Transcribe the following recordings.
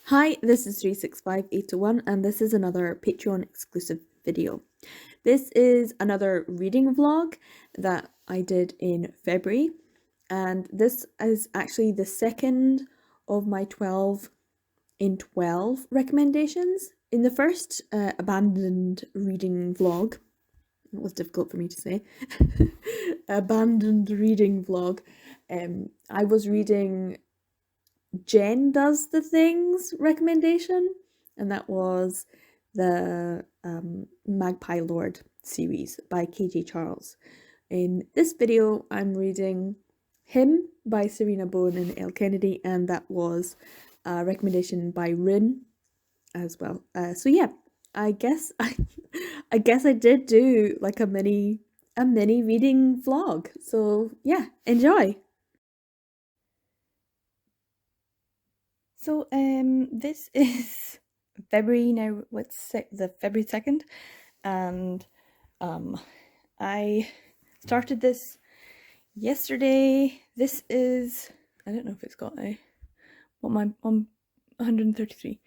Hi, this is 365801 and this is another Patreon exclusive video. This is another reading vlog that I did in February, and this is actually the second of my 12 in 12 recommendations. In the first abandoned reading vlog, it was difficult for me to say, abandoned reading vlog, I was reading Jen Does the Things recommendation, and that was the Magpie Lord series by KJ Charles. In this video, I'm reading Him by Serena Bowen and Elle Kennedy, and that was a recommendation by Rin as well. So yeah, I guess I did do like a mini reading vlog. So yeah, enjoy. So this is February now. The February 2nd, and I started this yesterday. This is, I don't know if it's got a what my 133.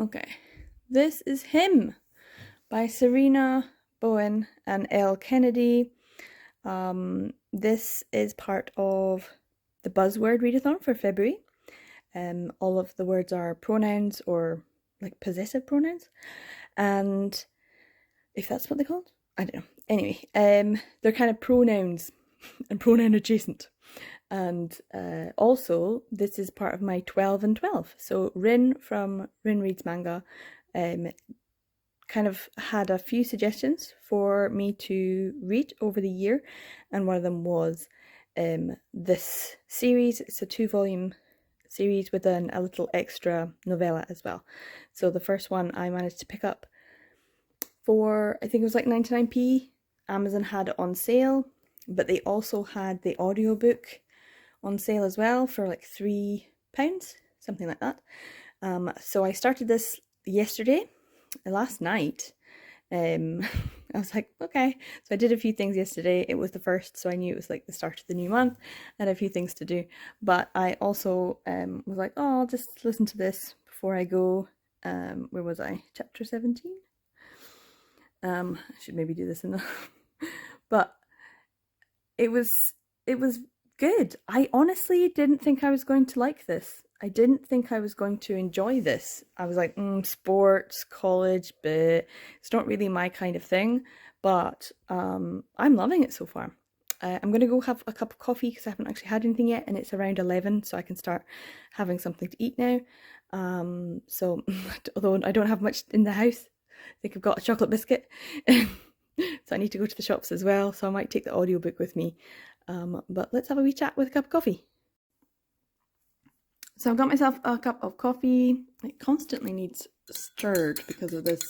Okay, this is Him by Serena Bowen and Elle Kennedy. This is part of the Buzzword Readathon for February. All of the words are pronouns or like possessive pronouns, and if that's what they're called, I don't know. Anyway, they're kind of pronouns and pronoun adjacent. And also, this is part of my 12 and 12. So Rin from Rin Reads Manga kind of had a few suggestions for me to read over the year, and one of them was this series. It's a 2-volume series with a little extra novella as well. So the first one I managed to pick up for, I think it was like 99p. Amazon had it on sale, but they also had the audiobook on sale as well for like £3, something like that. So I started this yesterday, last night. I was like, okay. So I did a few things yesterday. It was the first, so I knew it was like the start of the new month. I had a few things to do. But I also was like, oh, I'll just listen to this before I go. Where was I? Chapter 17? I should maybe do this in the... But it was good. I honestly didn't think I was going to like this. I didn't think I was going to enjoy this. I was like, sports, college, but it's not really my kind of thing. But I'm loving it so far. I'm going to go have a cup of coffee because I haven't actually had anything yet, and it's around 11, so I can start having something to eat now. So although I don't have much in the house, I think I've got a chocolate biscuit. So I need to go to the shops as well, so I might take the audiobook with me. But let's have a wee chat with a cup of coffee. So I've got myself a cup of coffee. It constantly needs stirred because of this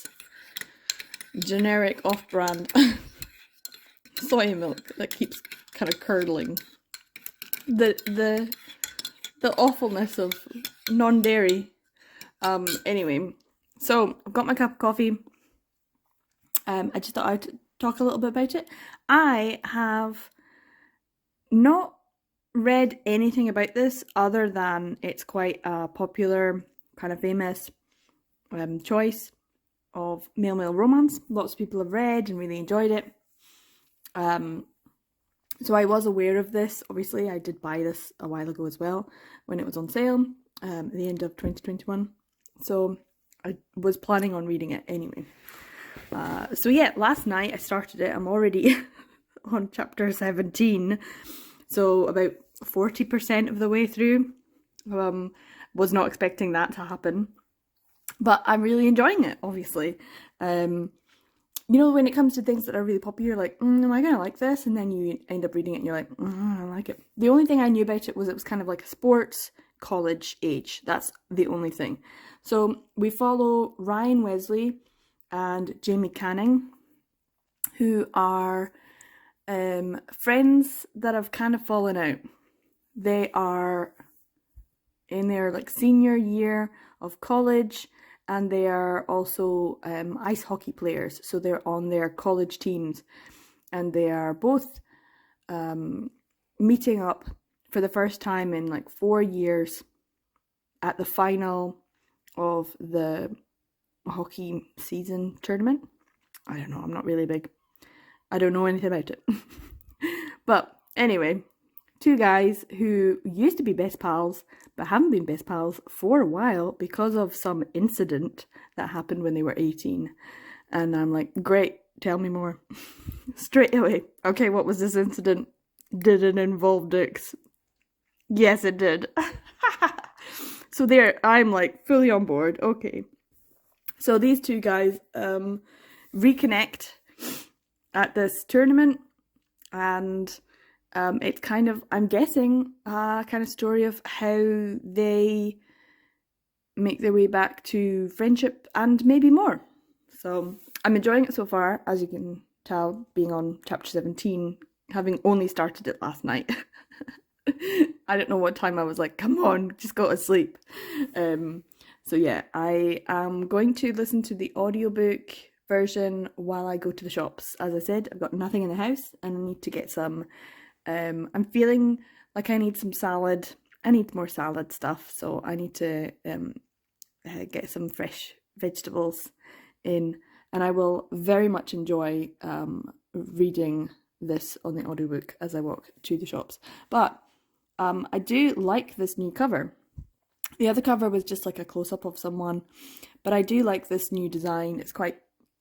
generic off-brand soy milk that keeps kind of curdling. The awfulness of non-dairy. Anyway, so I've got my cup of coffee. I just thought I'd talk a little bit about it. I have not read anything about this other than it's quite a popular, kind of famous choice of male romance. Lots of people have read and really enjoyed it. So I was aware of this. Obviously, I did buy this a while ago as well when it was on sale at the end of 2021. So I was planning on reading it anyway. So yeah, last night I started it. I'm already on chapter 17. So about 40% of the way through. Was not expecting that to happen. But I'm really enjoying it, obviously. You know, when it comes to things that are really popular, like, am I going to like this? And then you end up reading it and you're like, I don't like it. The only thing I knew about it was kind of like a sports college age. That's the only thing. So we follow Ryan Wesley and Jamie Canning, who are friends that have kind of fallen out. They are in their like senior year of college, and they are also ice hockey players. So they're on their college teams, and they are both meeting up for the first time in like 4 years at the final of the hockey season tournament. I don't know, I'm not really big. I don't know anything about it. But anyway, two guys who used to be best pals but haven't been best pals for a while because of some incident that happened when they were 18. And I'm like, great, tell me more. Straight away. Okay, what was this incident? Did it involve dicks? Yes, it did. So there, I'm like fully on board. Okay. So these two guys reconnect at this tournament, and it's kind of, I'm guessing, a kind of story of how they make their way back to friendship and maybe more. So I'm enjoying it so far, as you can tell, being on chapter 17, having only started it last night. I don't know what time I was like, come on, just go to sleep. So yeah, I am going to listen to the audiobook version while I go to the shops. As I said, I've got nothing in the house and I need to get some, I'm feeling like I need some salad. I need more salad stuff, so I need to get some fresh vegetables in, and I will very much enjoy reading this on the audiobook as I walk to the shops. But I do like this new cover. The other cover was just like a close-up of someone, but I do like this new design. It's quite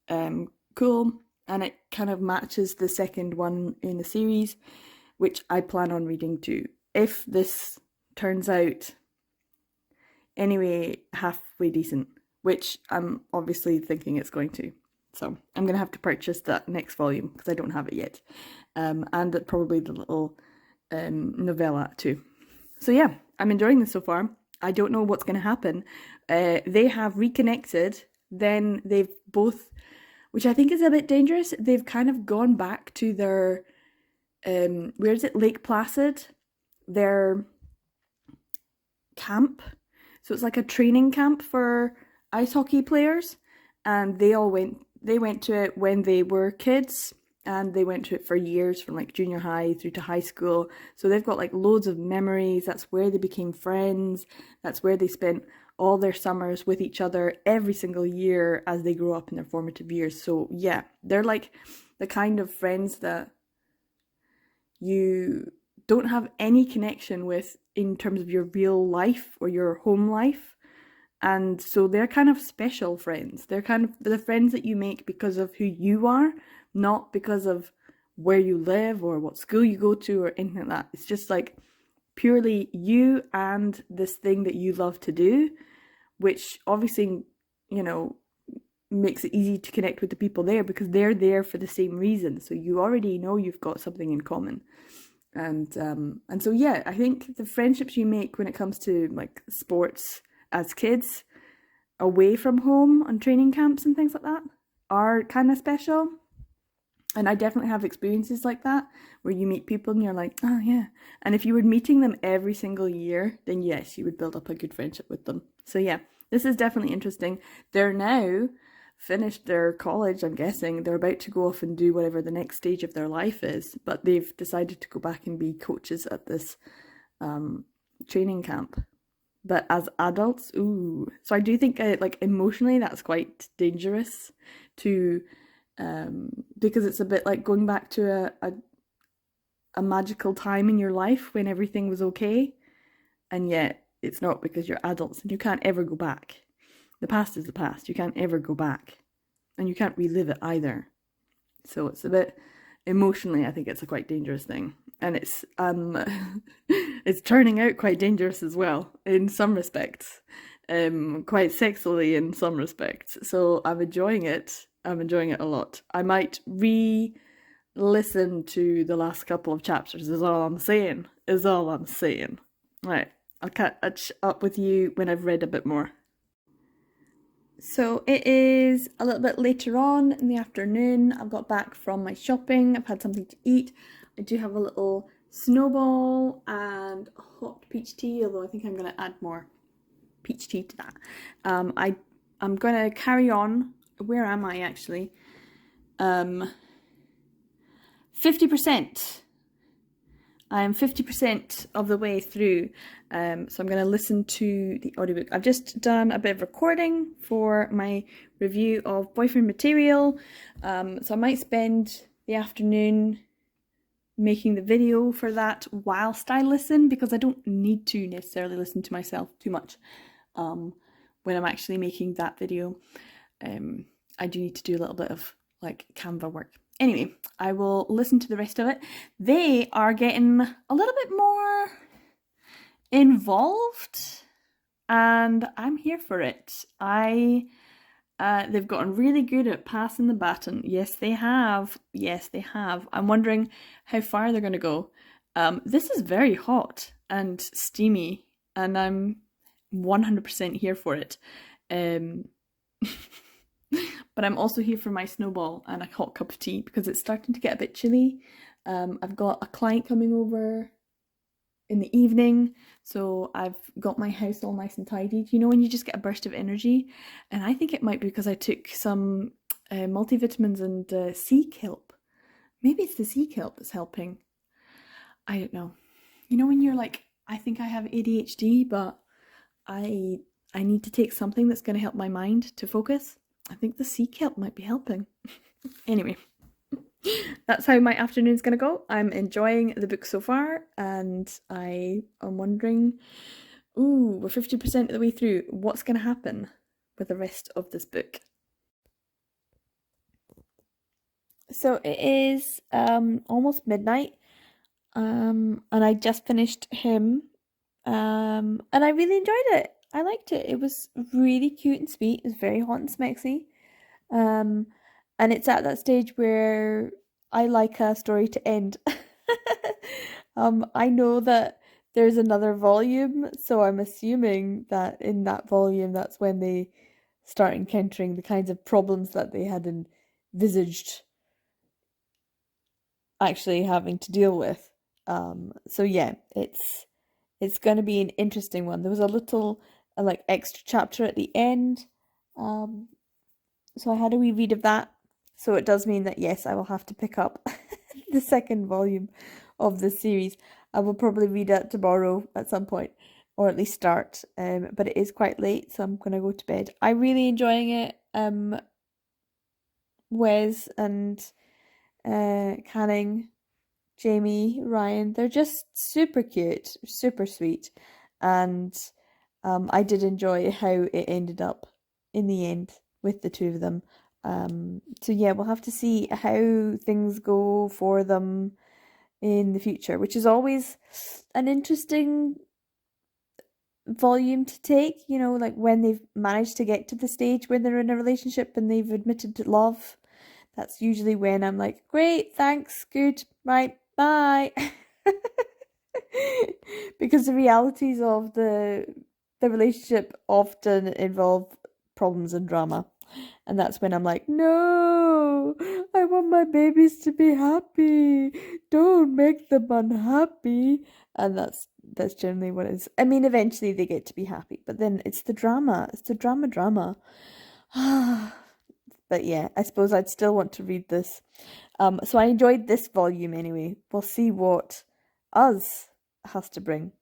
cool, and it kind of matches the second one in the series, which I plan on reading too. If this turns out anyway halfway decent, which I'm obviously thinking it's going to. So I'm going to have to purchase that next volume because I don't have it yet. And probably the little novella too. So yeah, I'm enjoying this so far. I don't know what's going to happen. They have reconnected, then they've both, which I think is a bit dangerous, they've kind of gone back to their, where is it, Lake Placid, their camp. So it's like a training camp for ice hockey players, and they went to it when they were kids, and they went to it for years, from like junior high through to high school. So they've got like loads of memories. That's where they became friends. That's where they spent all their summers with each other every single year as they grew up in their formative years. So yeah, they're like the kind of friends that you don't have any connection with in terms of your real life or your home life. And so they're kind of special friends. They're kind of the friends that you make because of who you are, not because of where you live or what school you go to or anything like that. It's just like purely you and this thing that you love to do, which obviously, you know, makes it easy to connect with the people there because they're there for the same reason. So you already know you've got something in common. And so yeah, I think the friendships you make when it comes to like sports as kids away from home on training camps and things like that are kind of special. And I definitely have experiences like that where you meet people and you're like, oh yeah. And if you were meeting them every single year, then yes, you would build up a good friendship with them. So yeah, this is definitely interesting. They're now finished their college, I'm guessing. They're about to go off and do whatever the next stage of their life is, but they've decided to go back and be coaches at this training camp. But as adults, ooh. So I do think like emotionally that's quite dangerous to because it's a bit like going back to a magical time in your life when everything was okay, and yet it's not because you're adults and you can't ever go back. The past is the past. You can't ever go back, and you can't relive it either. So it's a bit emotionally, I think it's a quite dangerous thing, and it's it's turning out quite dangerous as well in some respects, quite sexually in some respects. So I'm enjoying it. I'm enjoying it a lot. I might re-listen to the last couple of chapters, is all I'm saying. Is all I'm saying. Right, I'll catch up with you when I've read a bit more. So it is a little bit later on in the afternoon. I've got back from my shopping. I've had something to eat. I do have a little snowball and hot peach tea, although I think I'm going to add more peach tea to that. I'm going to carry on. Where am I actually? 50%. I'm 50% of the way through, so I'm going to listen to the audiobook. I've just done a bit of recording for my review of Boyfriend Material, so I might spend the afternoon making the video for that whilst I listen, because I don't need to necessarily listen to myself too much when I'm actually making that video. I do need to do a little bit of like Canva work. Anyway, I will listen to the rest of it. They are getting a little bit more involved, and I'm here for it. They've gotten really good at passing the baton. Yes, they have. Yes, they have. I'm wondering how far they're going to go. This is very hot and steamy, and I'm 100% here for it. But I'm also here for my snowball and a hot cup of tea because it's starting to get a bit chilly. I've got a client coming over in the evening, so I've got my house all nice and tidy. You know when you just get a burst of energy? And I think it might be because I took some multivitamins and sea kelp. Maybe it's the sea kelp that's helping. I don't know. You know when you're like, I think I have ADHD, but I need to take something that's going to help my mind to focus. I think the sea kelp might be helping. Anyway, that's how my afternoon's going to go. I'm enjoying the book so far, and I am wondering, we're 50% of the way through. What's going to happen with the rest of this book? So it is almost midnight, and I just finished him, and I really enjoyed it. I liked it. It was really cute and sweet. It was very hot and smexy. And it's at that stage where I like a story to end. I know that there's another volume, so I'm assuming that in that volume, that's when they start encountering the kinds of problems that they had envisaged actually having to deal with. So yeah, it's going to be an interesting one. There was a little like extra chapter at the end, so I had a wee read of that. So it does mean that yes, I will have to pick up the second volume of the series. I will probably read it tomorrow at some point, or at least start. But it is quite late, so I'm gonna go to bed. I'm really enjoying it. Wes and Canning, Jamie, Ryan, they're just super cute, super sweet, and I did enjoy how it ended up in the end with the two of them. So yeah, we'll have to see how things go for them in the future, which is always an interesting volume to take, you know, like when they've managed to get to the stage when they're in a relationship and they've admitted to love. That's usually when I'm like, great, thanks, good, right, bye. Because the realities of the relationship often involve problems and drama. And that's when I'm like, no, I want my babies to be happy. Don't make them unhappy. And that's generally what it is. I mean, eventually they get to be happy, but then it's the drama. It's the drama. But yeah, I suppose I'd still want to read this. So I enjoyed this volume anyway. We'll see what Us has to bring.